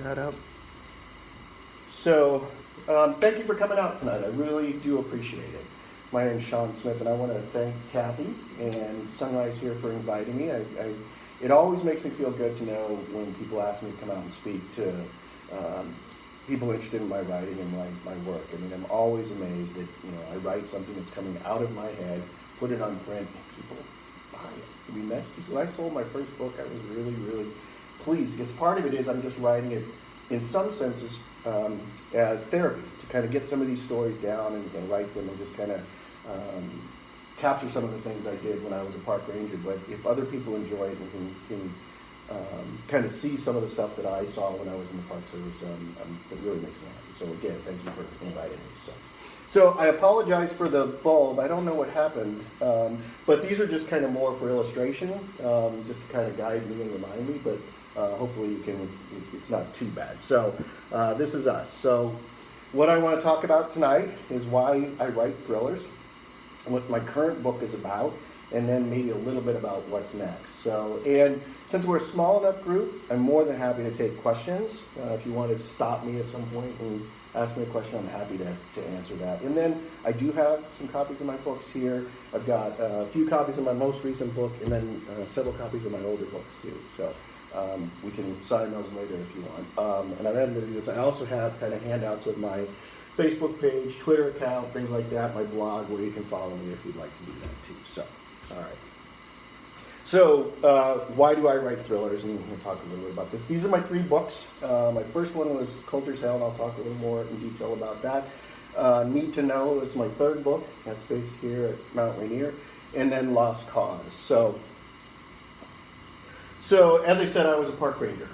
that up. So, thank you for coming out tonight. I really do appreciate it. My name's Sean Smith, and I want to thank Kathy and Sunrise here for inviting me. It always makes me feel good to know when people ask me to come out and speak to people interested in my writing and my work. I mean, I'm always amazed that, I write something that's coming out of my head, put it on print, and people buy it. I mean, that's just, when I sold my first book, I was really, really pleased, because part of it is I'm just writing it, in some senses, as therapy, to kind of get some of these stories down and write them and just kind of capture some of the things I did when I was a park ranger. But if other people enjoy it and can kind of see some of the stuff that I saw when I was in the Park Service, it really makes me happy. So again, thank you for inviting me. So I apologize for the bulb. I don't know what happened, but these are just kind of more for illustration, just to kind of guide me and remind me, but hopefully it's not too bad. So this is us. So what I want to talk about tonight is why I write thrillers, and what my current book is about, and then maybe a little bit about what's next. So, and since we're a small enough group, I'm more than happy to take questions. If you want to stop me at some point and ask me a question, I'm happy to answer that. And then I do have some copies of my books here. I've got a few copies of my most recent book, and then several copies of my older books too. So we can sign those later if you want. And I'm going to do this. I also have kind of handouts of my Facebook page, Twitter account, things like that, my blog, where you can follow me if you'd like to do that too. So, all right. So, why do I write thrillers? And we'll talk a little bit about this. These are my 3 books. My first one was Coulter's Hell, and I'll talk a little more in detail about that. Need to Know is my 3rd book. That's based here at Mount Rainier. And then Lost Cause. So as I said, I was a park ranger.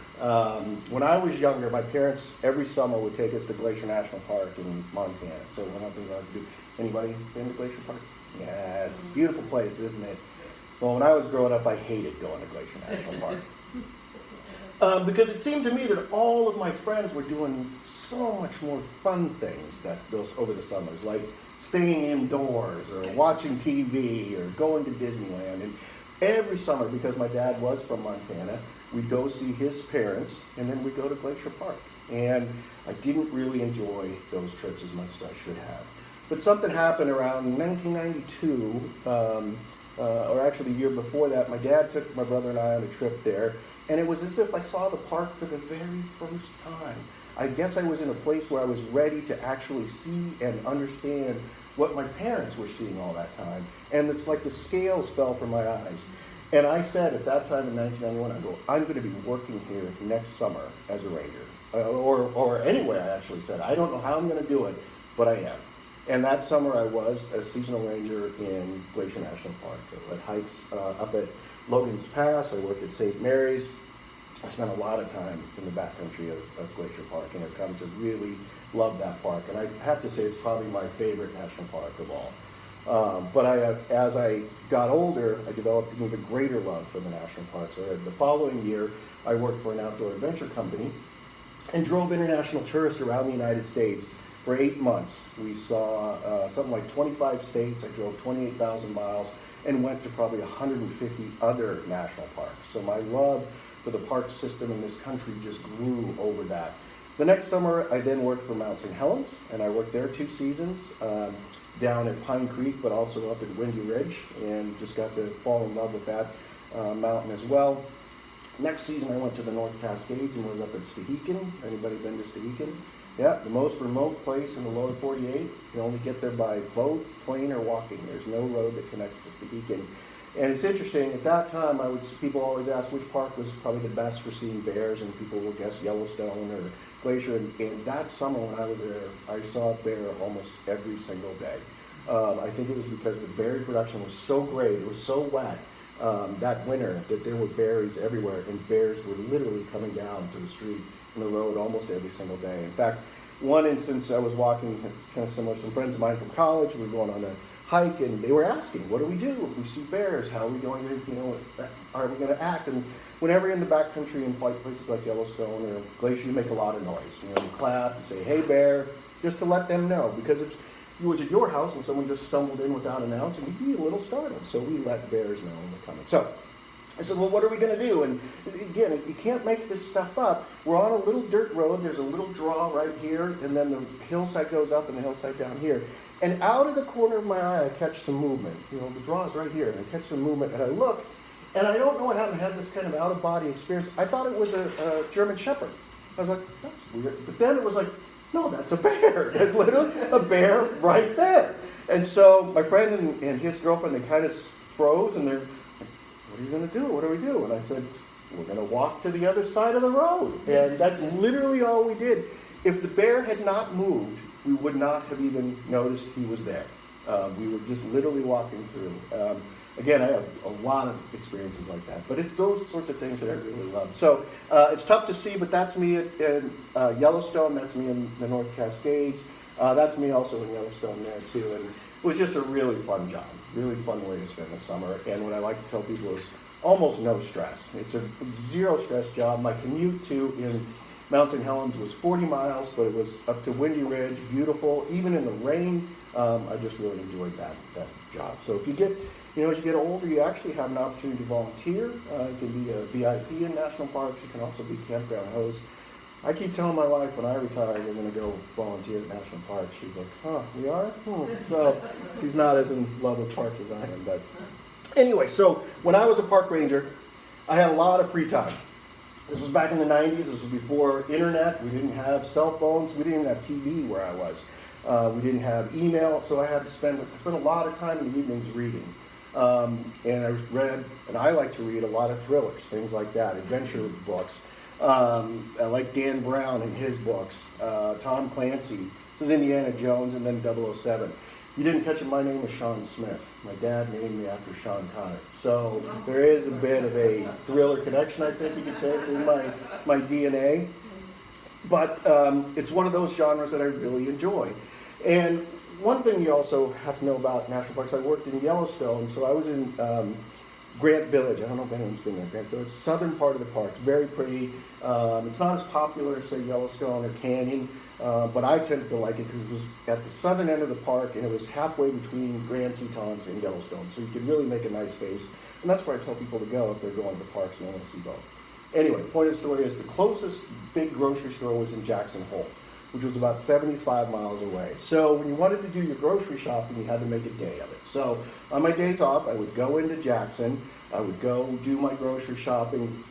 When I was younger, my parents every summer would take us to Glacier National Park in Montana. So one of the things I like to do. Anybody been to Glacier Park? Yes, beautiful place, isn't it? Well, when I was growing up, I hated going to Glacier National Park. Because it seemed to me that all of my friends were doing so much more fun things over the summers, like staying indoors or watching TV or going to Disneyland. And every summer, because my dad was from Montana, we'd go see his parents, and then we'd go to Glacier Park. And I didn't really enjoy those trips as much as I should have. But something happened around 1992, or actually the year before that. My dad took my brother and I on a trip there, and it was as if I saw the park for the very first time. I guess I was in a place where I was ready to actually see and understand what my parents were seeing all that time. And it's like the scales fell from my eyes. And I said at that time in 1991, I'm going to be working here next summer as a ranger. Or anyway, I actually said, I don't know how I'm going to do it, but I am. And that summer I was a seasonal ranger in Glacier National Park. I led hikes up at Logan's Pass. I worked at St. Mary's. I spent a lot of time in the backcountry of Glacier Park, and I've come to really love that park. And I have to say it's probably my favorite national park of all. But as I got older, I developed an even greater love for the national parks. So the following year, I worked for an outdoor adventure company and drove international tourists around the United States for 8 months. We saw something like 25 states. I drove 28,000 miles and went to probably 150 other national parks. So my love for the park system in this country just grew over that. The next summer, I then worked for Mount St. Helens, and I worked there 2 seasons, down at Pine Creek, but also up at Windy Ridge, and just got to fall in love with that mountain as well. Next season, I went to the North Cascades and was up at Stehekin. Anybody been to Stehekin? Yeah, the most remote place in the lower 48. You can only get there by boat, plane, or walking. There's no road that connects to Stehekin. And it's interesting, at that time, people always ask which park was probably the best for seeing bears, and people will guess Yellowstone or Glacier. And that summer when I was there, I saw a bear almost every single day. I think it was because the berry production was so great, it was so wet that winter that there were berries everywhere, and bears were literally coming down to the street and the road almost every single day. In fact, one instance I was walking, it's kind of similar, some friends of mine from college, we were going on a hike, and they were asking, what do we do if we see bears? How are we going to, are we going to act? And whenever you're in the backcountry in places like Yellowstone or Glacier, you make a lot of noise. You clap, you say, hey bear, just to let them know. Because if you was at your house and someone just stumbled in without announcing, you'd be a little startled. So we let bears know when they're coming. So I said, well, what are we going to do? And again, you can't make this stuff up. We're on a little dirt road. There's a little draw right here, and then the hillside goes up and the hillside down here. And out of the corner of my eye, I catch some movement. You know, the draw is right here, and I catch some movement, and I look, and I don't know what happened. I had this kind of out-of-body experience. I thought it was a German Shepherd. I was like, that's weird. But then it was like, no, that's a bear. There's literally a bear right there. And so my friend and his girlfriend, they kind of froze, and they're, what are you going to do? What do we do? And I said, we're going to walk to the other side of the road. And that's literally all we did. If the bear had not moved, we would not have even noticed he was there. We were just literally walking through. Again, I have a lot of experiences like that. But it's those sorts of things that I really love. So it's tough to see, but that's me in Yellowstone. That's me in the North Cascades. That's me also in Yellowstone there, too. And it was just a really fun job. Really fun way to spend the summer. And what I like to tell people is almost no stress. It's a zero stress job. My commute in Mount St. Helens was 40 miles, but it was up to Windy Ridge, beautiful. Even in the rain, I just really enjoyed that job. So if you get, as you get older, you actually have an opportunity to volunteer. You can be a VIP in national parks. You can also be campground host. I keep telling my wife when I retire, we're going to go volunteer at national parks. She's like, huh, we are? So she's not as in love with parks as I am. But anyway, so when I was a park ranger, I had a lot of free time. This was back in the 90s. This was before internet. We didn't have cell phones. We didn't even have TV where I was. We didn't have email, so I had to spend a lot of time in the evenings reading. And I read, and I like to read a lot of thrillers, things like that, adventure books. I like Dan Brown and his books, Tom Clancy. This was Indiana Jones and then 007. If you didn't catch it, my name is Sean Smith. My dad named me after Sean Connery. So there is a bit of a thriller connection, I think you could say. It's in my DNA. But it's one of those genres that I really enjoy. And one thing you also have to know about national parks, I worked in Yellowstone, so I was in Grant Village. I don't know if anyone's been there. Grant Village, southern part of the park. It's very pretty. It's not as popular as, say, Yellowstone or Canyon, but I tended to like it because it was at the southern end of the park, and it was halfway between Grand Tetons and Yellowstone, so you could really make a nice base. And that's where I tell people to go if they're going to the parks and they want to see both. Anyway, point of the story is the closest big grocery store was in Jackson Hole, which was about 75 miles away. So when you wanted to do your grocery shopping, you had to make a day of it. So on my days off, I would go into Jackson, I would go do my grocery shopping,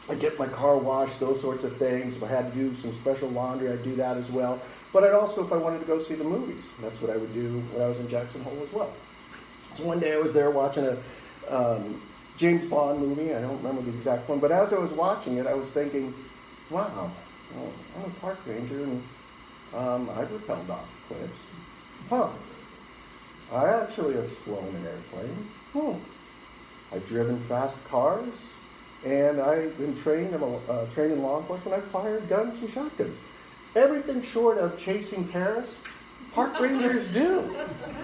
I'd get my car washed, those sorts of things. If I had to do some special laundry, I'd do that as well. But I'd also, if I wanted to go see the movies, that's what I would do when I was in Jackson Hole as well. So one day I was there watching a James Bond movie. I don't remember the exact one, but as I was watching it, I was thinking, wow, I'm a park ranger, and I've rappelled off cliffs. Huh. I actually have flown an airplane. I've driven fast cars, and I've been trained in law enforcement. I've fired guns and shotguns. Everything short of chasing terrorists, park rangers do.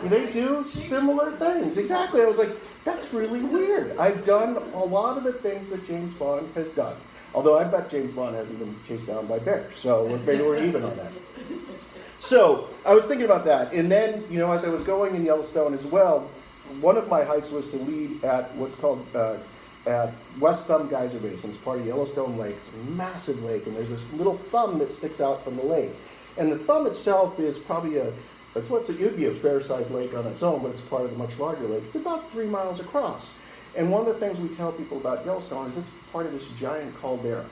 They do similar things. Exactly. I was like, that's really weird. I've done a lot of the things that James Bond has done. Although I bet James Bond hasn't been chased down by bears. So maybe we're even on that. So I was thinking about that. And then, as I was going in Yellowstone as well, one of my hikes was to lead at what's called at West Thumb Geyser Basin. It's part of Yellowstone Lake. It's a massive lake, and there's this little thumb that sticks out from the lake. And the thumb itself is probably it would be a fair-sized lake on its own, but it's part of a much larger lake. It's about 3 miles across. And one of the things we tell people about Yellowstone is it's part of this giant caldera,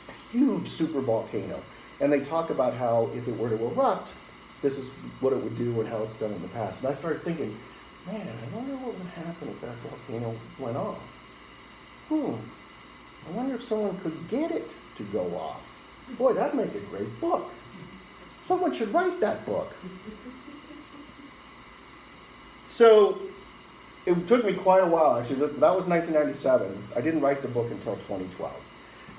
a huge super volcano. And they talk about how if it were to erupt, this is what it would do and how it's done in the past. And I started thinking, man, I wonder what would happen if that volcano went off. I wonder if someone could get it to go off. Boy, that'd make a great book. Someone should write that book. So it took me quite a while, actually. That was 1997. I didn't write the book until 2012.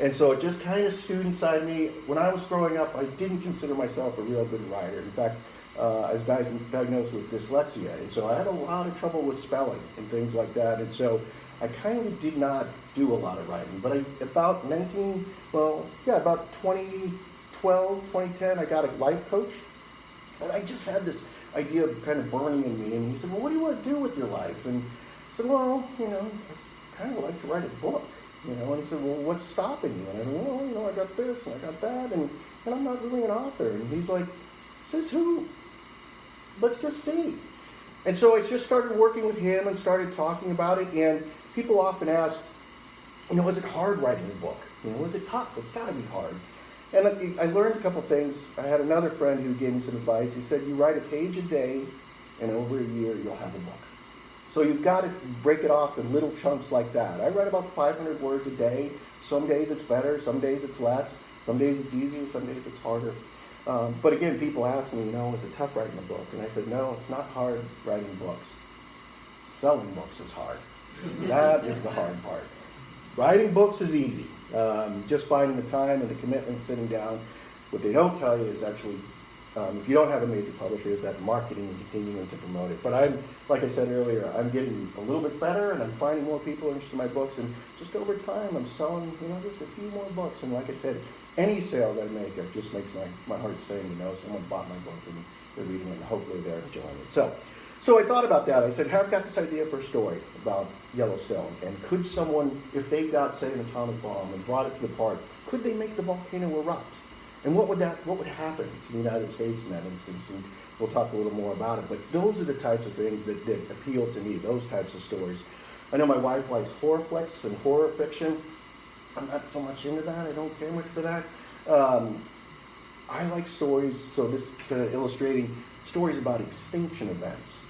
And so it just kind of stewed inside me. When I was growing up, I didn't consider myself a real good writer. In fact, I was diagnosed with dyslexia. And so I had a lot of trouble with spelling and things like that. And so I kind of did not do a lot of writing. But about 2012, 2010, I got a life coach. And I just had this idea kind of burning in me. And he said, well, what do you want to do with your life? And I said, well, I kind of like to write a book, you know. And he said, well, what's stopping you? And I said, well, you know, I got this and I got that, and I'm not really an author. And he's like, says who? Let's just see. And so I just started working with him and started talking about it. And people often ask, you know, is it hard writing a book? You know, is it tough? It's got to be hard. And I learned a couple things. I had another friend who gave me some advice. He said, you write a page a day, and over a year, you'll have a book. So you've got to break it off in little chunks like that. I write about 500 words a day. Some days it's better, some days it's less. Some days it's easier, some days it's harder. But again, people ask me, you know, is it tough writing a book? And I said, no, it's not hard writing books. Selling books is hard. That is the hard part. Writing books is easy. Just finding the time and the commitment, sitting down. What they don't tell you is actually, if you don't have a major publisher, is that marketing and continuing to promote it. But I'm, like I said earlier, I'm getting a little bit better, and I'm finding more people interested in my books. And just over time, I'm selling, you know, just a few more books. And like I said, any sales I make, it just makes my heart sing. You know, someone bought my book and they're reading it, and hopefully they're enjoying it. So I thought about that. I said, I've got this idea for a story about Yellowstone, and could someone, if they got, say, an atomic bomb and brought it to the park, could they make the volcano erupt? And what would happen to the United States in that instance? And we'll talk a little more about it. But those are the types of things that appeal to me, those types of stories. I know my wife likes horror flicks and horror fiction. I'm not so much into that. I don't care much for that. I like stories, so this kind of illustrating stories about extinction events.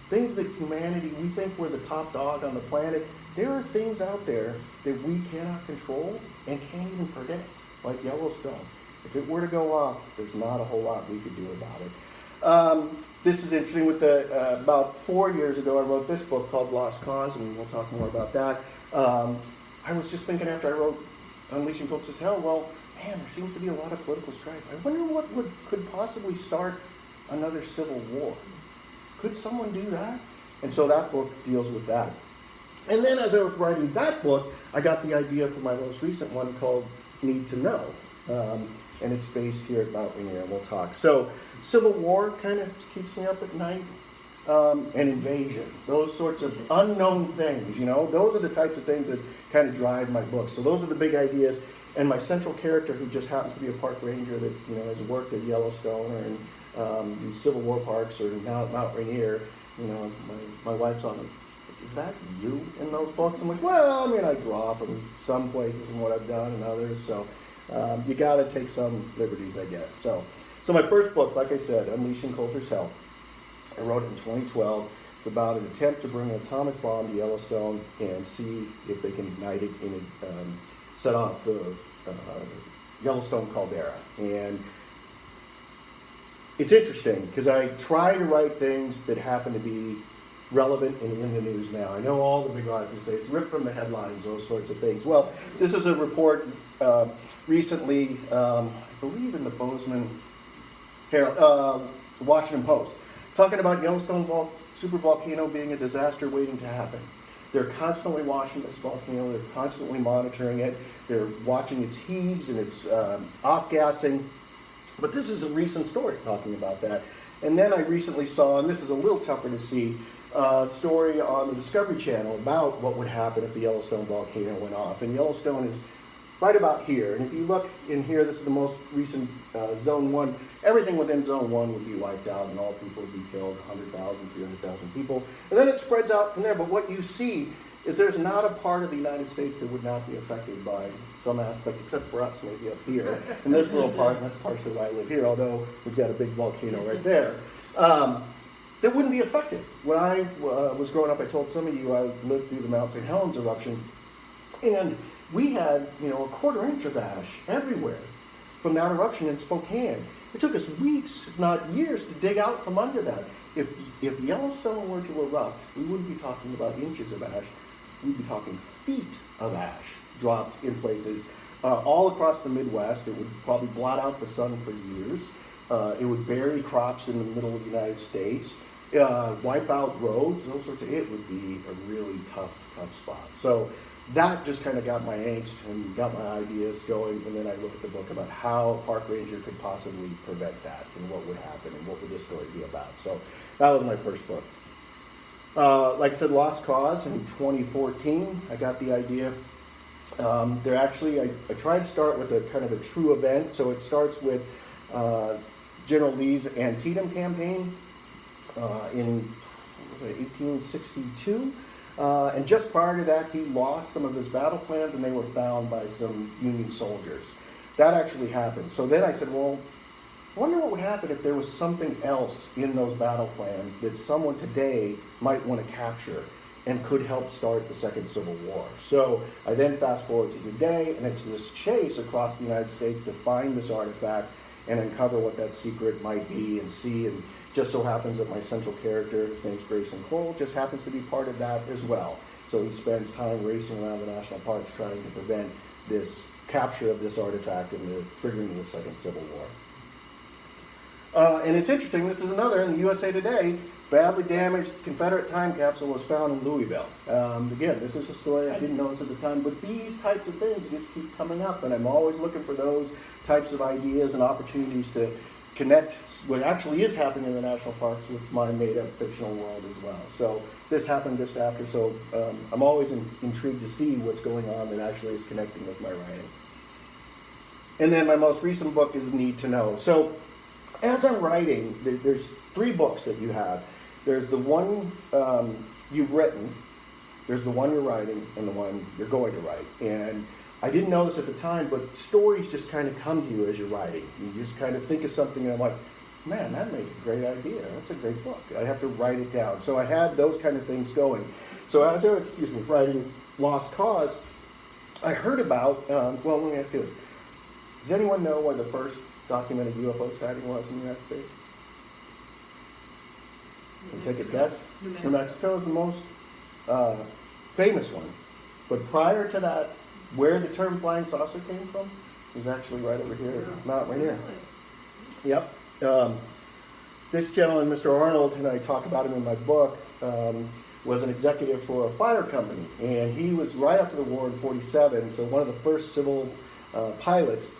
Things that humanity, we think we're the top dog on the planet. There are things out there that we cannot control and can't even predict, like Yellowstone. If it were to go off, there's not a whole lot we could do about it. This is interesting. About 4 years ago, I wrote this book called Lost Cause, and we'll talk more about that. I was just thinking after I wrote Unleashing Culture's Hell, well, man, there seems to be a lot of political strife. I wonder what could possibly start another civil war. Could someone do that? And so that book deals with that. And then as I was writing that book, I got the idea for my most recent one called Need to Know. And it's based here at Mount Rainier, and we'll talk. So Civil War kind of keeps me up at night. And invasion, those sorts of unknown things, you know, those are the types of things that kind of drive my books. So those are the big ideas. And my central character, who just happens to be a park ranger that, you know, has worked at Yellowstone or in these Civil War parks or now at Mount Rainier, you know, my wife's on this. Is that you in those books? I'm like, well, I mean, I draw from some places and what I've done and others. So you got to take some liberties, I guess. So my first book, like I said, Unleashing Coulter's Hell. I wrote it in 2012. It's about an attempt to bring an atomic bomb to Yellowstone and see if they can ignite it and set off the Yellowstone caldera. And it's interesting because I try to write things that happen to be relevant and in the news now. I know all the big authors say it's ripped from the headlines, those sorts of things. Well, this is a report recently, I believe in the Bozeman Herald, Washington Post, talking about Yellowstone supervolcano being a disaster waiting to happen. They're constantly watching this volcano. They're constantly monitoring it. They're watching its heaves and its off-gassing. But this is a recent story talking about that. And then I recently saw, and this is a little tougher to see, a story on the Discovery Channel about what would happen if the Yellowstone volcano went off. And Yellowstone is right about here. And if you look in here, this is the most recent Zone 1. Everything within Zone 1 would be wiped out and all people would be killed, 100,000, 300,000 people. And then it spreads out from there. But what you see is there's not a part of the United States that would not be affected by some aspect, except for us maybe up here. In this little part, and that's partially why I live here, although we've got a big volcano right there, that wouldn't be affected. When I was growing up, I told some of you I lived through the Mount St. Helens eruption, and we had, you know, a quarter-inch of ash everywhere from that eruption in Spokane. It took us weeks, if not years, to dig out from under that. If Yellowstone were to erupt, we wouldn't be talking about inches of ash. We'd be talking feet of ash dropped in places all across the Midwest. It would probably blot out the sun for years. It would bury crops in the middle of the United States, wipe out roads, those sorts of. It would be a really tough spot. So that just kind of got my angst and got my ideas going. And then I looked at the book about how a park ranger could possibly prevent that and what would happen and what would this story be about. So that was my first book. Like I said, Lost Cause in 2014, I got the idea. They're actually, I tried to start with a kind of a true event, so it starts with General Lee's Antietam campaign in what was it, 1862. And just prior to that, he lost some of his battle plans and they were found by some Union soldiers. That actually happened. So then I said, well, I wonder what would happen if there was something else in those battle plans that someone today might want to capture and could help start the Second Civil War. So I then fast forward to today, and it's this chase across the United States to find this artifact and uncover what that secret might be and see. And just so happens that my central character, his name's Grayson Cole, just happens to be part of that as well. So he spends time racing around the national parks trying to prevent this capture of this artifact and the triggering of the Second Civil War. And it's interesting, this is another in the USA Today, badly damaged Confederate time capsule was found in Louisville. Again, this is a story I didn't notice at the time, but these types of things just keep coming up, and I'm always looking for those types of ideas and opportunities to connect what actually is happening in the national parks with my made-up fictional world as well. So this happened just after, so I'm always intrigued to see what's going on that actually is connecting with my writing. And then my most recent book is Need to Know. So as I'm writing, there's 3 books that you have. There's the one you've written, there's the one you're writing, and the one you're going to write. And I didn't know this at the time, but stories just kind of come to you as you're writing. You just kind of think of something, and I'm like, man, that'd make a great idea. That's a great book. I have to write it down. So I had those kind of things going. So as I was, writing Lost Cause, I heard about, well, let me ask you this. Does anyone know where the first documented UFO sighting was in the United States? Can you take a guess? New Mexico is the most famous one. But prior to that, where the term flying saucer came from is actually right over here, Mount Rainier. Yep. This gentleman, Mr. Arnold, and I talk about him in my book, was an executive for a fire company. And he was right after the war in 47, so one of the first civil pilots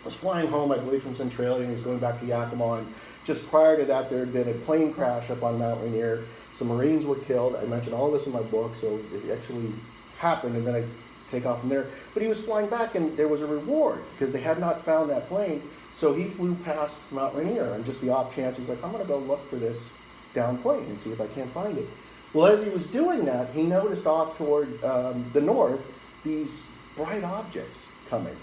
was flying home, I believe, from Centralia, and he was going back to Yakima. And just prior to that, there had been a plane crash up on Mount Rainier. Some Marines were killed. I mentioned all this in my book, so it actually happened, and then I take off from there. But he was flying back, and there was a reward because they had not found that plane. So he flew past Mount Rainier, and just the off chance, he's like, I'm going to go look for this downed plane and see if I can't find it. Well, as he was doing that, he noticed off toward the north these bright objects coming.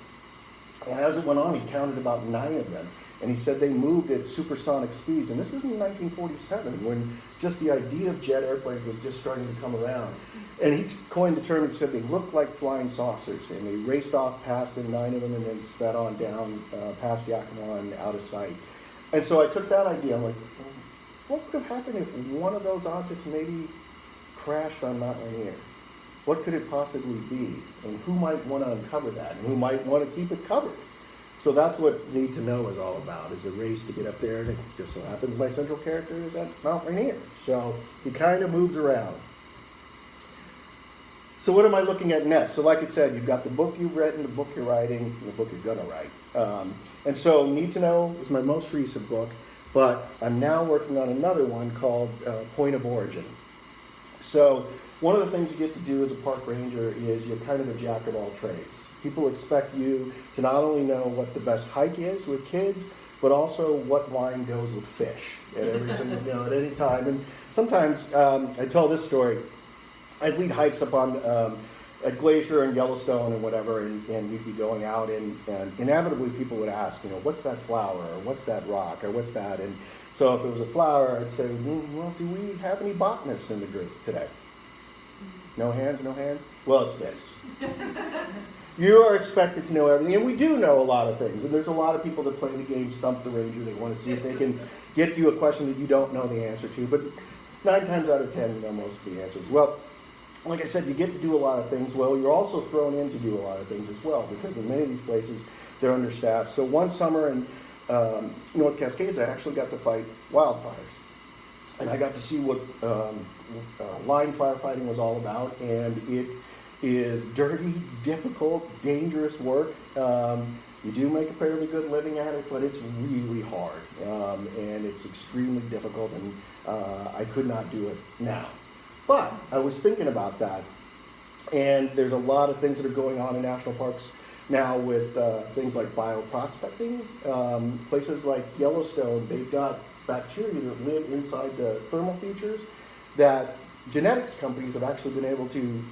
And as it went on, he counted about 9 of them. And he said they moved at supersonic speeds. And this is in 1947, when just the idea of jet airplanes was just starting to come around. And he coined the term and said they looked like flying saucers. And they raced off past them, 9 of them, and then sped on down past Yakima and out of sight. And so I took that idea. I'm like, well, what could have happened if one of those objects maybe crashed on Mount Rainier? What could it possibly be? And who might want to uncover that? And who might want to keep it covered? So that's what Need to Know is all about, is a race to get up there. And it just so happens my central character is at Mount Rainier. So he kind of moves around. So what am I looking at next? So like I said, you've got the book you've written, the book you're writing, and the book you're going to write. And so Need to Know is my most recent book, but I'm now working on another one called Point of Origin. So one of the things you get to do as a park ranger is you're kind of a jack of all trades. People expect you to not only know what the best hike is with kids, but also what line goes with fish at every single, at any time. And sometimes I tell this story. I'd lead hikes up on a glacier and Yellowstone and whatever, and we'd be going out, and inevitably people would ask, what's that flower, or what's that rock, or what's that? And so if it was a flower, I'd say, well, do we have any botanists in the group today? No hands, no hands? Well, it's this. You are expected to know everything, and we do know a lot of things. And there's a lot of people that play the game Stump the Ranger. They want to see if they can get you a question that you don't know the answer to. But 9 times out of 10, you know most of the answers. Well, like I said, you get to do a lot of things. Well, you're also thrown in to do a lot of things as well, because in many of these places, they're understaffed. So one summer in North Cascades, I actually got to fight wildfires. And I got to see what line firefighting was all about, and it is dirty, difficult, dangerous work. You do make a fairly good living at it, but it's really hard, and it's extremely difficult, and I could not do it now. But I was thinking about that, and there's a lot of things that are going on in national parks now with things like bioprospecting. Places like Yellowstone, they've got bacteria that live inside the thermal features that genetics companies have actually been able to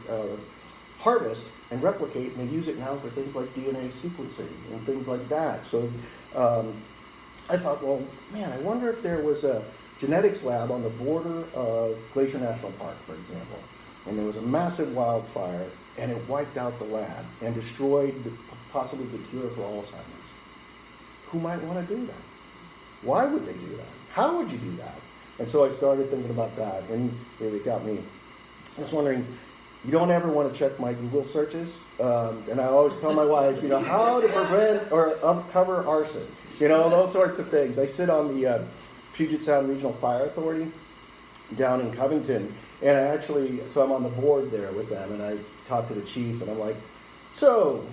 harvest and replicate, and they use it now for things like DNA sequencing and things like that. So I thought, well, man, I wonder if there was a genetics lab on the border of Glacier National Park, for example, and there was a massive wildfire, and it wiped out the lab and destroyed possibly the cure for Alzheimer's. Who might want to do that? Why would they do that? How would you do that? And so I started thinking about that, and it got me just wondering, you don't ever want to check my Google searches, and I always tell my wife, how to prevent or uncover arson, those sorts of things. I sit on the Puget Sound Regional Fire Authority down in Covington, and I'm on the board there with them, and I talk to the chief, and I'm like, so,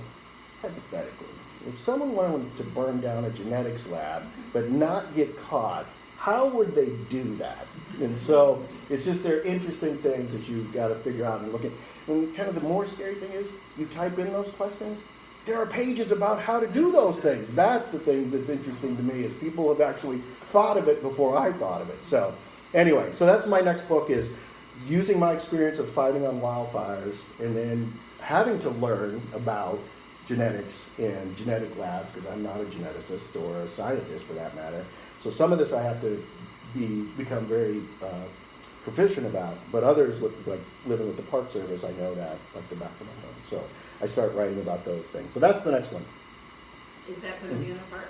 hypothetically, if someone wanted to burn down a genetics lab but not get caught, how would they do that? And so it's just, they're interesting things that you've got to figure out and look at. And kind of the more scary thing is, you type in those questions, there are pages about how to do those things. That's the thing that's interesting to me, is people have actually thought of it before I thought of it. So anyway, so that's my next book, is using my experience of fighting on wildfires and then having to learn about genetics and genetic labs, because I'm not a geneticist or a scientist for that matter. So some of this I have to become very proficient about, but others, with like living with the Park Service, I know that like the back of my hand. So I start writing about those things. So that's the next one. Is that going to be in a park?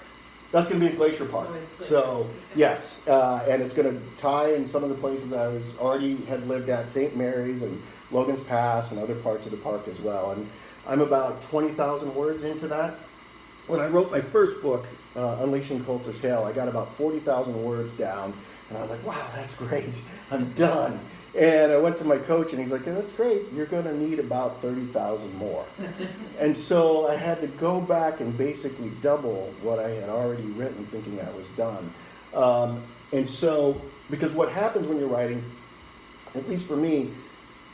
That's going to be in Glacier Park. Oh, it's Glacier. So Okay. yes, and it's going to tie in some of the places I had lived at, St. Mary's and Logan's Pass and other parts of the park as well. And I'm about 20,000 words into that. When I wrote my first book, Unleashing Coulter's Hill, I got about 40,000 words down, and I was like, wow, that's great, I'm done. And I went to my coach, and he's like, yeah, that's great, you're going to need about 30,000 more. And so I had to go back and basically double what I had already written, thinking I was done. And so, because what happens when you're writing, at least for me,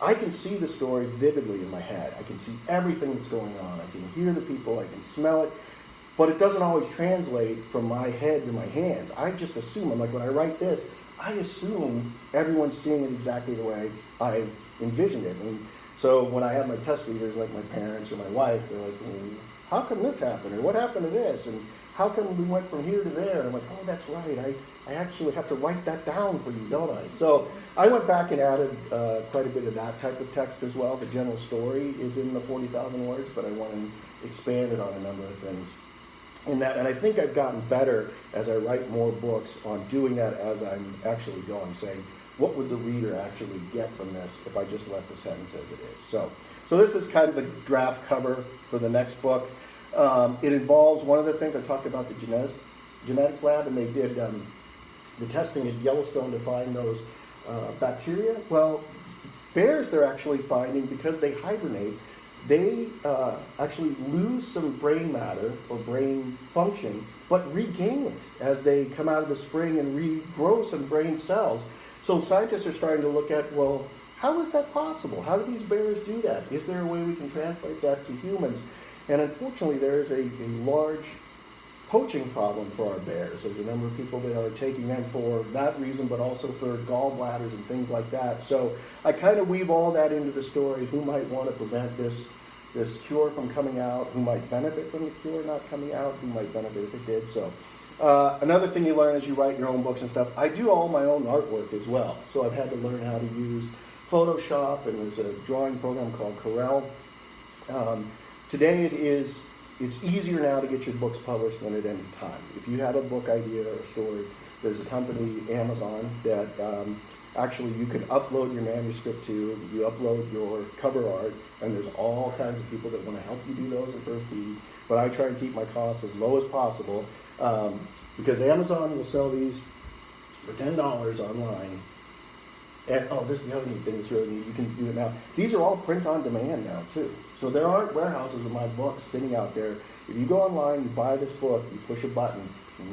I can see the story vividly in my head. I can see everything that's going on. I can hear the people, I can smell it, but it doesn't always translate from my head to my hands. I just assume, I'm like, when I write this, I assume everyone's seeing it exactly the way I've envisioned it. And so when I have my test readers, like my parents or my wife, they're like, how come this happened? Or what happened to this? And how come we went from here to there? And I'm like, oh, that's right. I actually have to write that down for you, don't I? So I went back and added quite a bit of that type of text as well. The general story is in the 40,000 words, but I want to expand it on a number of things in that. And I think I've gotten better as I write more books on doing that as I'm actually going, saying, what would the reader actually get from this if I just left the sentence as it is? So this is kind of the draft cover for the next book. It involves, one of the things I talked about, the genetics lab, and they did the testing at Yellowstone to find those bacteria. Well, bears they're actually finding, because they hibernate, they actually lose some brain matter or brain function, but regain it as they come out of the spring and regrow some brain cells. So scientists are starting to look at, well, how is that possible? How do these bears do that? Is there a way we can translate that to humans? And unfortunately, there is a large poaching problem for our bears. There's a number of people that are taking them for that reason, but also for gallbladders and things like that. So I kind of weave all that into the story. Who might want to prevent this cure from coming out? Who might benefit from the cure not coming out? Who might benefit if it did? So another thing you learn as you write your own books and stuff, I do all my own artwork as well. So I've had to learn how to use Photoshop, and there's a drawing program called Corel. Today it's easier now to get your books published than at any time. If you have a book idea or a story, there's a company, Amazon, that actually you can upload your manuscript to, you upload your cover art, and there's all kinds of people that want to help you do those for a fee. But I try and keep my costs as low as possible, because Amazon will sell these for $10 online. And this is the other neat thing that's really neat. You can do it now. These are all print on demand now too. So there aren't warehouses of my books sitting out there. If you go online, you buy this book, you push a button,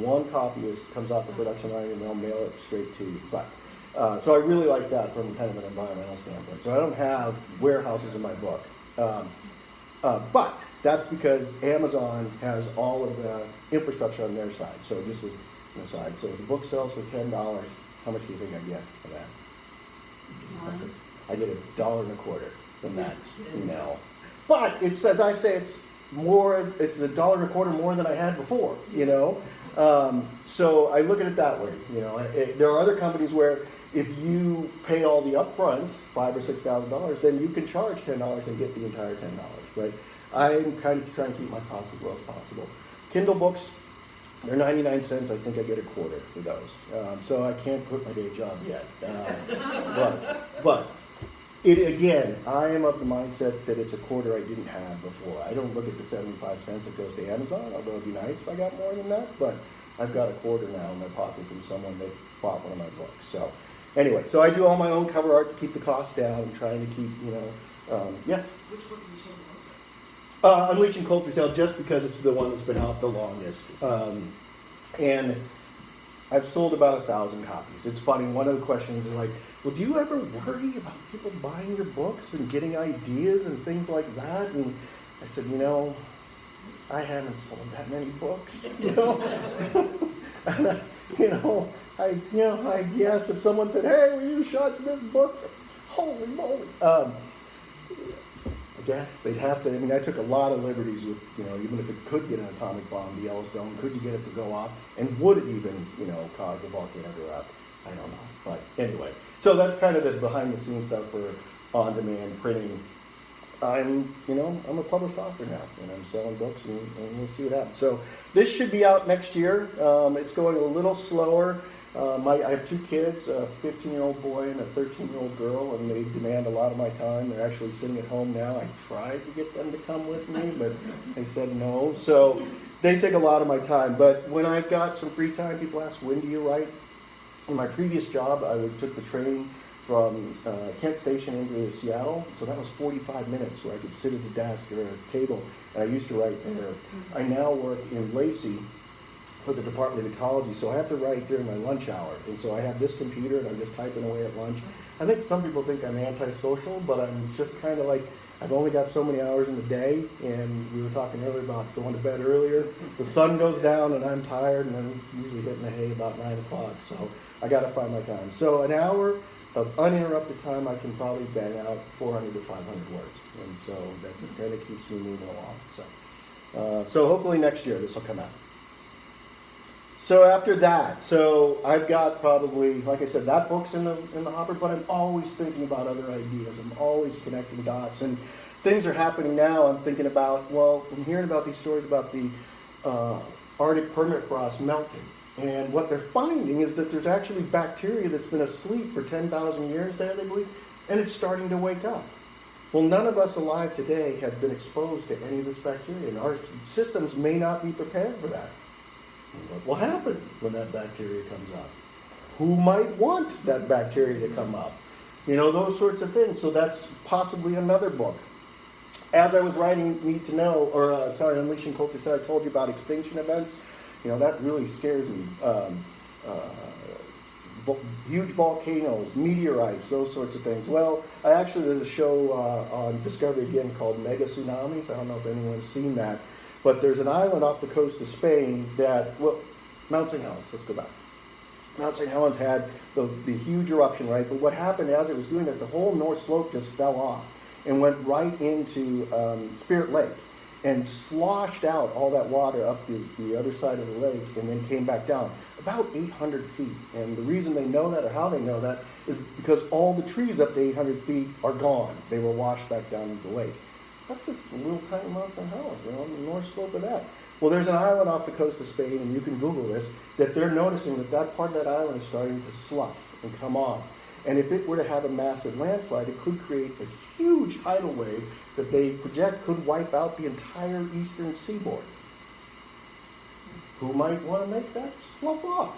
one copy comes off the production line, and they'll mail it straight to you. But So I really like that from kind of an environmental standpoint. So I don't have warehouses in my book. But that's because Amazon has all of the infrastructure on their side. So just as an aside, so if the book sells for $10, how much do you think I get for that? I get $1.25 from that. No. But it's, as I say, it's $1.25 more than I had before, you know? So I look at it that way, you know? There are other companies where if you pay all the upfront, $5,000 or $6,000, then you can charge $10 and get the entire $10. But I'm kind of trying to keep my costs as low as possible. Kindle books, they're 99 cents. I think I get $0.25 for those. So I can't quit my day job yet. But again, I am of the mindset that it's $0.25 I didn't have before. I don't look at the 75 cents that goes to Amazon, although it'd be nice if I got more than that. But I've got $0.25 now in my pocket from someone that bought one of my books. So anyway, so I do all my own cover art to keep the costs down. I'm trying to keep, you know, yes? Which book did you sold the most of? Unleashing Culture Sale, just because it's the one that's been out the longest. And I've sold about 1,000 copies. It's funny, one of the questions is like, well, do you ever worry about people buying your books and getting ideas and things like that? And I said, you know, I haven't sold that many books, you know? I guess if someone said, hey, will you shots in this book? Holy moly. I guess they'd have to, I mean, I took a lot of liberties with, you know, even if it could get an atomic bomb to Yellowstone, could you get it to go off? And would it even, you know, cause the volcano to erupt? I don't know. But anyway, so that's kind of the behind the scenes stuff for on-demand printing. I'm a published author now, and I'm selling books, and we'll see what happens. So this should be out next year. It's going a little slower. I have 2 kids, a 15-year-old boy and a 13-year-old girl, and they demand a lot of my time. They're actually sitting at home now. I tried to get them to come with me, but they said no. So they take a lot of my time. But when I've got some free time, people ask, when do you write? In my previous job, I took the train from Kent Station into Seattle, so that was 45 minutes where I could sit at the desk or a table, and I used to write there. I now work in Lacey for the Department of Ecology, so I have to write during my lunch hour, and so I have this computer and I'm just typing away at lunch. I think some people think I'm antisocial, but I'm just kind of like, I've only got so many hours in the day, and we were talking earlier about going to bed earlier. The sun goes down and I'm tired, and I'm usually hitting the hay about 9 o'clock, so I got to find my time. So an hour of uninterrupted time, I can probably bang out 400 to 500 words, and so that just kind of keeps me moving along. So hopefully next year this will come out. So after that, so I've got probably, like I said, that book's in the hopper, but I'm always thinking about other ideas. I'm always connecting dots, and things are happening now. I'm thinking about, well, I'm hearing about these stories about the Arctic permafrost melting. And what they're finding is that there's actually bacteria that's been asleep for 10,000 years there, they believe, and it's starting to wake up. Well, none of us alive today have been exposed to any of this bacteria, and our systems may not be prepared for that. What will happen when that bacteria comes up? Who might want that bacteria to come up? You know, those sorts of things. So that's possibly another book. As I was writing Unleashing Culture Sale, I told you about extinction events. You know, that really scares me. Huge volcanoes, meteorites, those sorts of things. Well, there's a show on Discovery again called Mega Tsunamis. I don't know if anyone's seen that. But there's an island off the coast of Spain Mount St. Helens, let's go back. Mount St. Helens had the huge eruption, right? But what happened as it was doing that, the whole north slope just fell off and went right into Spirit Lake and sloshed out all that water up the other side of the lake and then came back down about 800 feet. And the reason they know that, or how they know that, is because all the trees up to 800 feet are gone. They were washed back down into the lake. That's just a little tiny Mount St. Helens, you know, on the north slope of that. Well, there's an island off the coast of Spain, and you can Google this, that they're noticing that part of that island is starting to slough and come off. And if it were to have a massive landslide, it could create a huge tidal wave that they project could wipe out the entire eastern seaboard. Who might want to make that slough off?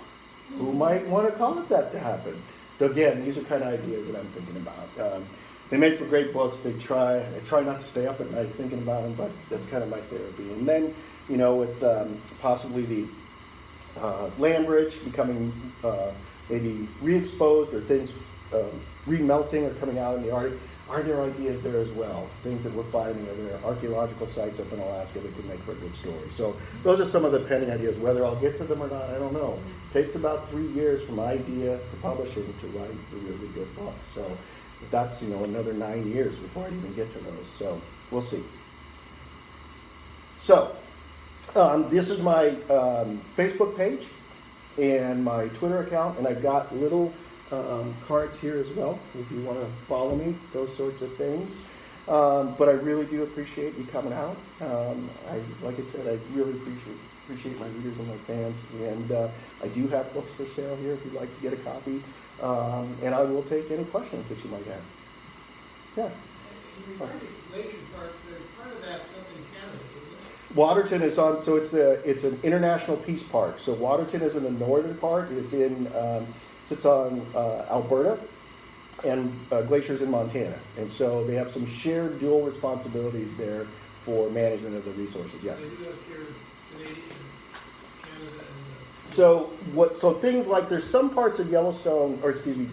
Who might want to cause that to happen? Again, these are kind of ideas that I'm thinking about. They make for great books. I try not to stay up at night thinking about them, but that's kind of my therapy. And then, you know, with possibly the land bridge becoming maybe re-exposed or things remelting or coming out in the Arctic. Are there ideas there as well? Things that we're finding, are there archaeological sites up in Alaska that could make for a good story? So those are some of the pending ideas. Whether I'll get to them or not, I don't know. Takes about 3 years from idea to publishing to write a really good book. So that's, another 9 years before I even get to those. So we'll see. So this is my Facebook page and my Twitter account, and I've got little cards here as well if you want to follow me, those sorts of things. But I really do appreciate you coming out. Like I said, I really appreciate my readers and my fans, and I do have books for sale here if you'd like to get a copy, and I will take any questions that you might have. Yeah. Regarding Glacier Park, there's part of that up in Canada, isn't it? Waterton is on, so it's an international peace park. So Waterton is in the northern part. It's sits on Alberta, and Glacier's in Montana. And so they have some shared dual responsibilities there for management of the resources, yes. So you have here Canadian, Canada, and So things like, there's some parts of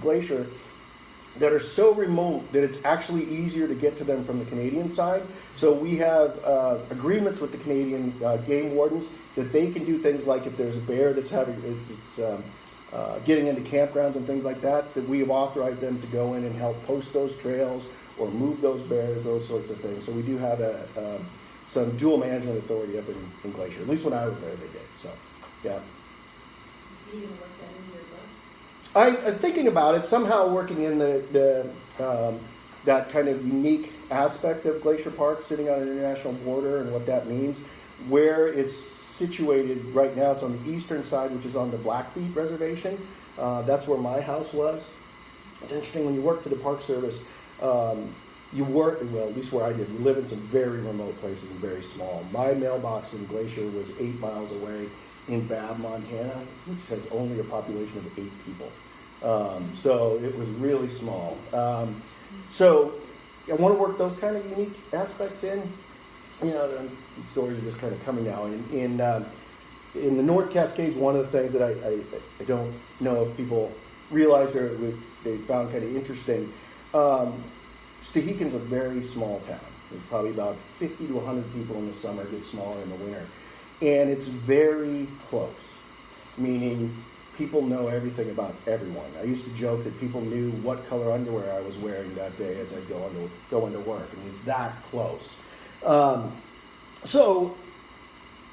Glacier that are so remote that it's actually easier to get to them from the Canadian side. So we have agreements with the Canadian game wardens that they can do things like if there's a bear that's getting into campgrounds and things like that, that we have authorized them to go in and help post those trails or move those bears, those sorts of things. So we do have some dual management authority up in Glacier. At least when I was there, they did. So, yeah. You gonna work that in your book? I'm thinking about it, somehow working in that kind of unique aspect of Glacier Park, sitting on an international border and what that means. Where it's situated right now, it's on the eastern side, which is on the Blackfeet Reservation. That's where my house was. It's interesting, when you work for the Park Service, you work, well, at least where I did, you live in some very remote places and very small. My mailbox in Glacier was 8 miles away in Babb, Montana, which has only a population of 8 people. So it was really small. So I want to work those kind of unique aspects in. These stories are just kind of coming now. In the North Cascades, one of the things that I don't know if people realize or they found kind of interesting, Stehekin's a very small town. There's probably about 50 to 100 people in the summer, it gets smaller in the winter. And it's very close, meaning people know everything about everyone. I used to joke that people knew what color underwear I was wearing that day as I go into work. I mean, it's that close. So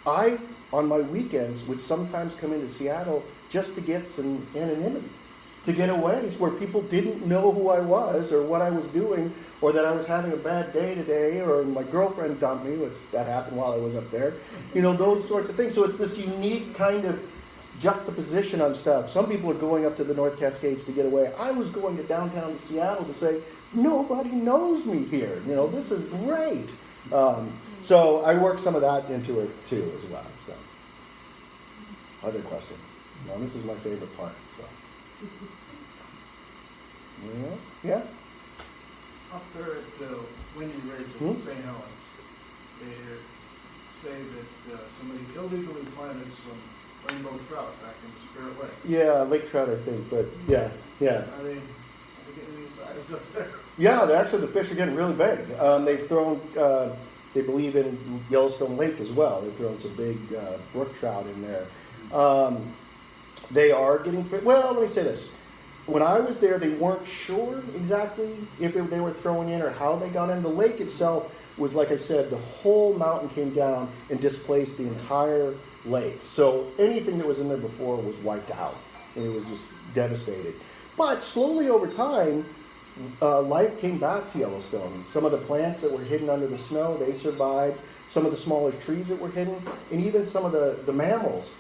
I, on my weekends, would sometimes come into Seattle just to get some anonymity, to get away where people didn't know who I was or what I was doing, or that I was having a bad day today, or my girlfriend dumped me, which that happened while I was up there. Those sorts of things. So it's this unique kind of juxtaposition on stuff. Some people are going up to the North Cascades to get away. I was going to downtown Seattle to say, nobody knows me here. This is great. So I work some of that into it too as well. So, other questions? No, this is my favorite part. So, yeah. Up there at the Windy Ridge in St. Helens, they say that somebody illegally planted some rainbow trout back in Spirit Lake. Yeah, lake trout, I think, but yeah. Are they getting any size up there? Yeah, the fish are getting really big. They've thrown, they believe in Yellowstone Lake as well. They've thrown some big brook trout in there. They are getting, well, let me say this. When I was there, they weren't sure exactly if they were throwing in or how they got in. The lake itself was, like I said, the whole mountain came down and displaced the entire lake. So anything that was in there before was wiped out, and it was just devastated. But slowly over time, life came back to Yellowstone. Some of the plants that were hidden under the snow, they survived. Some of the smaller trees that were hidden, and even some of the mammals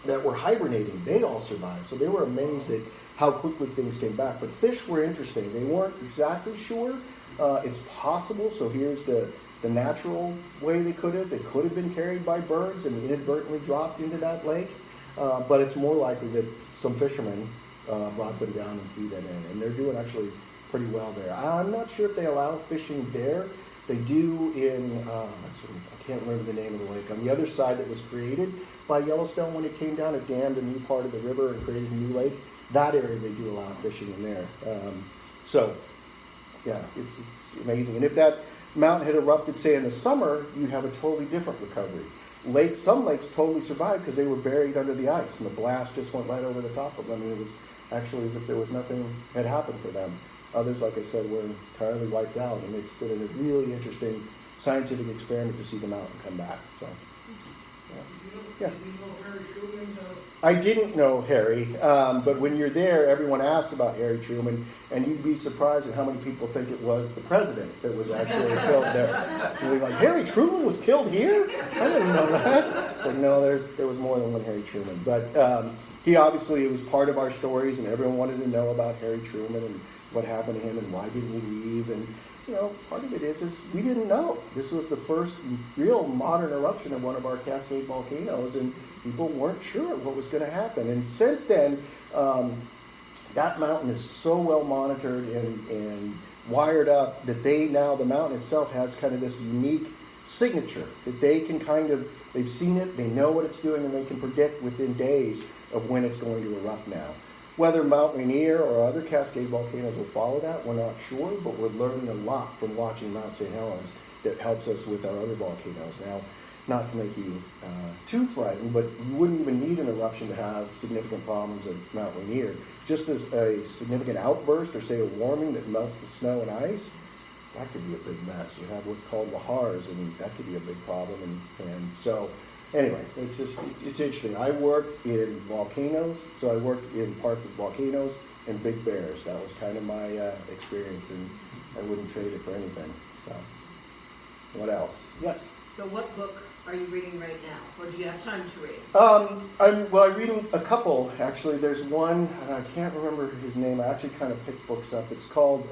that were hibernating, they all survived. So they were amazed at how quickly things came back. But fish were interesting. They weren't exactly sure. It's possible. So here's the natural way they could have. They could have been carried by birds and inadvertently dropped into that lake. But it's more likely that some fishermen brought them down and threw them in. And they're doing actually pretty well there. I'm not sure if they allow fishing there. They do in, I can't remember the name of the lake, on the other side that was created by Yellowstone when it came down, it dammed a new part of the river and created a new lake. That area, they do a lot of fishing in there. So, yeah, it's amazing. And if that mountain had erupted, say, in the summer, you'd have a totally different recovery. Some lakes totally survived because they were buried under the ice, and the blast just went right over the top of them. I mean, it was actually as if there was nothing had happened for them. Others, like I said, were entirely wiped out, and it's been a really interesting scientific experiment to see the mountain come back. So, yeah. Did you know Harry Truman? I didn't know Harry, but when you're there, everyone asks about Harry Truman, and you'd be surprised at how many people think it was the president that was actually killed there. And we're like, Harry Truman was killed here? I didn't know that. But no, there was more than one Harry Truman. But he obviously was part of our stories, and everyone wanted to know about Harry Truman and what happened to him and why didn't he leave. And part of it is we didn't know. This was the first real modern eruption of one of our Cascade volcanoes, and people weren't sure what was going to happen. And since then, that mountain is so well monitored and wired up that the mountain itself has kind of this unique signature that they can they've seen it, they know what it's doing, and they can predict within days of when it's going to erupt now. Whether Mount Rainier or other Cascade volcanoes will follow that, we're not sure, but we're learning a lot from watching Mount St. Helens that helps us with our other volcanoes. Now, not to make you too frightened, but you wouldn't even need an eruption to have significant problems at Mount Rainier. Just as a significant outburst or say a warming that melts the snow and ice, that could be a big mess. You have what's called lahars, and that could be a big problem. And so, anyway, it's interesting. I worked in volcanoes, so I worked in parts of volcanoes and big bears. That was kind of my experience, and I wouldn't trade it for anything. So, what else? Yes? So what book are you reading right now, or do you have time to read? I'm reading a couple, actually. There's one, I can't remember his name. I actually kind of picked books up. It's called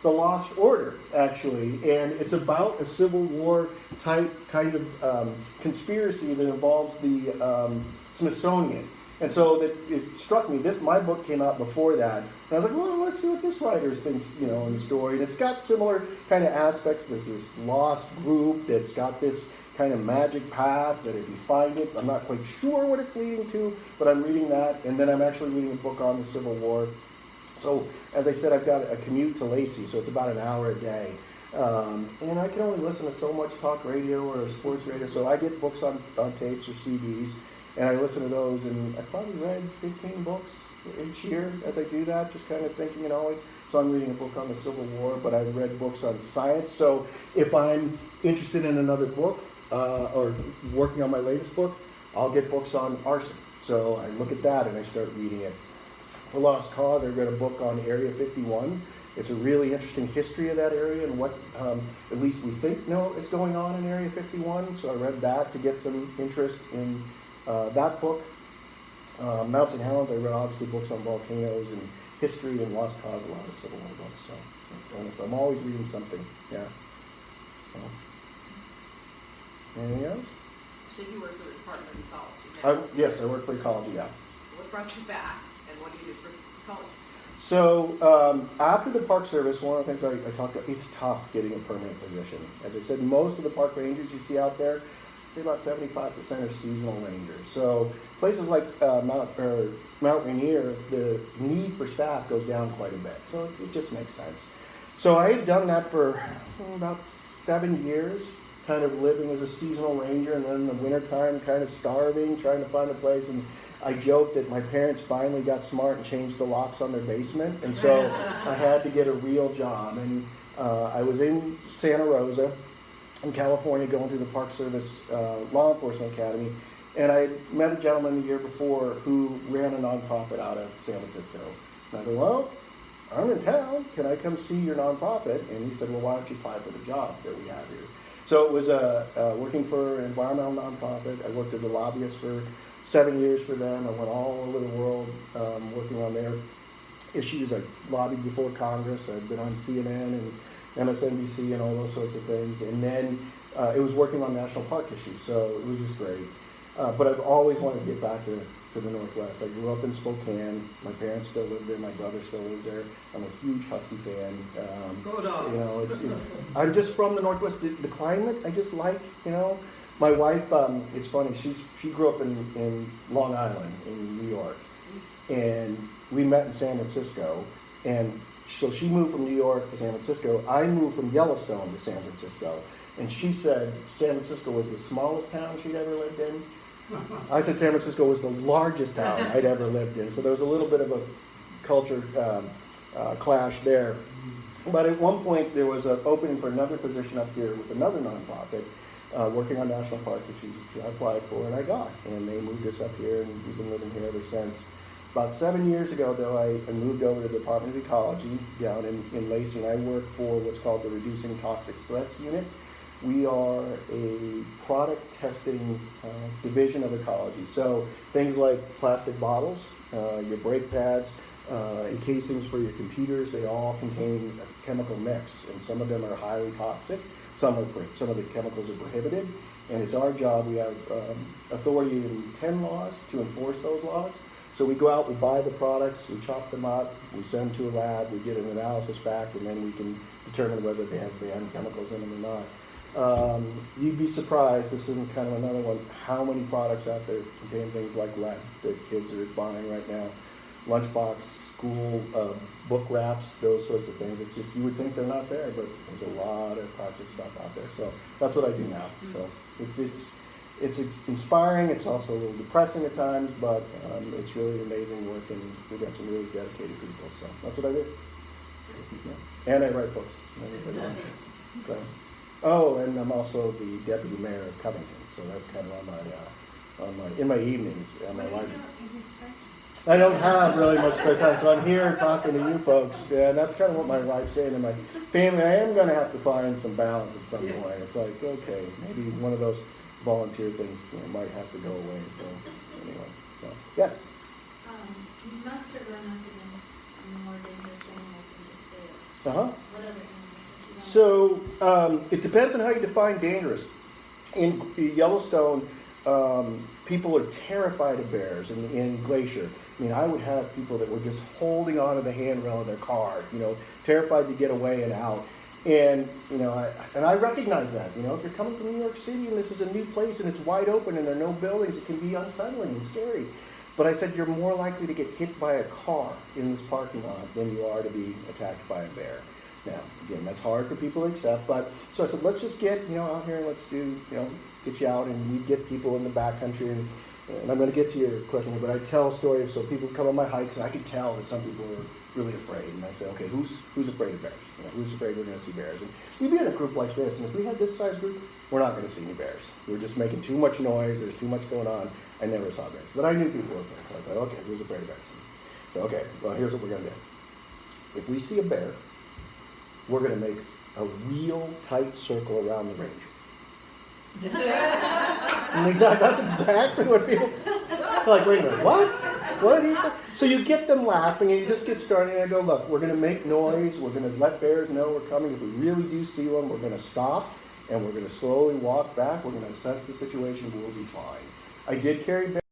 The Lost Order, actually, and it's about a Civil War type kind of conspiracy that involves the Smithsonian. And so it struck me, my book came out before that, and I was like, well, let's see what this writer thinks, in the story. And it's got similar kind of aspects. There's this lost group that's got this kind of magic path that if you find it, I'm not quite sure what it's leading to, but I'm reading that. And then I'm actually reading a book on the Civil War. So, as I said, I've got a commute to Lacey, so it's about an hour a day. And I can only listen to so much talk radio or sports radio, so I get books on tapes or CDs, and I listen to those, and I probably read 15 books each year as I do that, just kind of thinking and always. So I'm reading a book on the Civil War, but I've read books on science. So if I'm interested in another book, or working on my latest book, I'll get books on arson. So I look at that and I start reading it. For Lost Cause, I read a book on Area 51. It's a really interesting history of that area and what at least we think is going on in Area 51. So I read that to get some interest in that book. Mount St. Helens, I read obviously books on volcanoes and history, and Lost Cause, a lot of Civil War books. So that's wonderful. I'm always reading something. Yeah. So. Anything else? So you work for the Department of Ecology? Yes, I work for ecology, yeah. What brought you back, and what do you do for ecology? So after the Park Service, one of the things I talked about, it's tough getting a permanent position. As I said, most of the park rangers you see out there, I'd say about 75% are seasonal rangers. So places like Mount Rainier, the need for staff goes down quite a bit. So it just makes sense. So I had done that for about 7 years, kind of living as a seasonal ranger, and then in the wintertime kind of starving, trying to find a place. And I joked that my parents finally got smart and changed the locks on their basement, and so I had to get a real job. And I was in Santa Rosa in California going through the Park Service Law Enforcement Academy, and I met a gentleman the year before who ran a nonprofit out of San Francisco. And I go, well, I'm in town. Can I come see your nonprofit? And he said, well, why don't you apply for the job that we have here? So it was working for an environmental nonprofit. I worked as a lobbyist for 7 years for them. I went all over the world working on their issues. I lobbied before Congress. I've been on CNN and MSNBC and all those sorts of things. And then it was working on national park issues, so it was just great. But I've always wanted to get back to to the northwest. I grew up in Spokane. My parents still live there. My brother still lives there. I'm a huge Husky fan. Go Dogs. You know, it's I'm just from the northwest. The climate I just like. You know, my wife. It's funny. She grew up in Long Island in New York, and we met in San Francisco. And so she moved from New York to San Francisco. I moved from Yellowstone to San Francisco. And she said San Francisco was the smallest town she'd ever lived in. I said San Francisco was the largest town I'd ever lived in. So there was a little bit of a culture clash there. But at one point there was an opening for another position up here with another nonprofit working on national park, which I applied for and I got. And they moved us up here, and we've been living here ever since. About 7 years ago, though, I moved over to the Department of Ecology down in Lacey, and I work for what's called the Reducing Toxic Threats Unit. We are a product testing division of ecology. So things like plastic bottles, your brake pads, and casings for your computers, they all contain a chemical mix, and some of them are highly toxic. Some of the chemicals are prohibited, and it's our job. We have authority in 10 laws to enforce those laws. So we go out, we buy the products, we chop them up, we send them to a lab, we get an analysis back, and then we can determine whether they have banned chemicals in them or not. You'd be surprised, this isn't kind of another one, how many products out there contain things like lead that kids are buying right now. Lunchbox, school, book wraps, those sorts of things. It's just, you would think they're not there, but there's a lot of toxic stuff out there. So that's what I do now. So it's inspiring, it's also a little depressing at times, but it's really amazing work, and we've got some really dedicated people, so that's what I do. Yeah. And I write books. So, oh, and I'm also the deputy mayor of Covington, so that's kind of in my evenings, and my life. I don't have really much spare time, so I'm here talking to you folks, yeah, and that's kind of what my wife's saying to my family. I am going to have to find some balance at some point. It's like, okay, maybe one of those volunteer things might have to go away. So anyway, so, yes. You must have run up against more dangerous animals than just bears. What other animals? So it depends on how you define dangerous. In Yellowstone, people are terrified of bears. In Glacier, I mean, I would have people that were just holding onto the handrail of their car, terrified to get away and out. And, I recognize that, if you're coming from New York City and this is a new place and it's wide open and there are no buildings, it can be unsettling and scary. But I said, you're more likely to get hit by a car in this parking lot than you are to be attacked by a bear. Now, again, that's hard for people to accept, but, so I said, let's just get, out here and let's do, get you out, and we get people in the backcountry, and I'm going to get to your question here, but I tell stories, so people come on my hikes, and I can tell that some people are really afraid, and I'd say, okay, who's afraid of bears? Who's afraid we're going to see bears? And we'd be in a group like this, and if we had this size group, we're not going to see any bears. We're just making too much noise, there's too much going on. I never saw bears, but I knew people were afraid, so I said, okay, who's afraid of bears? So, okay, well, here's what we're going to do. If we see a bear, we're going to make a real tight circle around the ranger. That's exactly what people are like, wait a minute, what? What did he say? So you get them laughing, and you just get started, and I go, look, we're going to make noise, we're going to let bears know we're coming. If we really do see one, we're going to stop, and we're going to slowly walk back, we're going to assess the situation, we'll be fine. I did carry bears.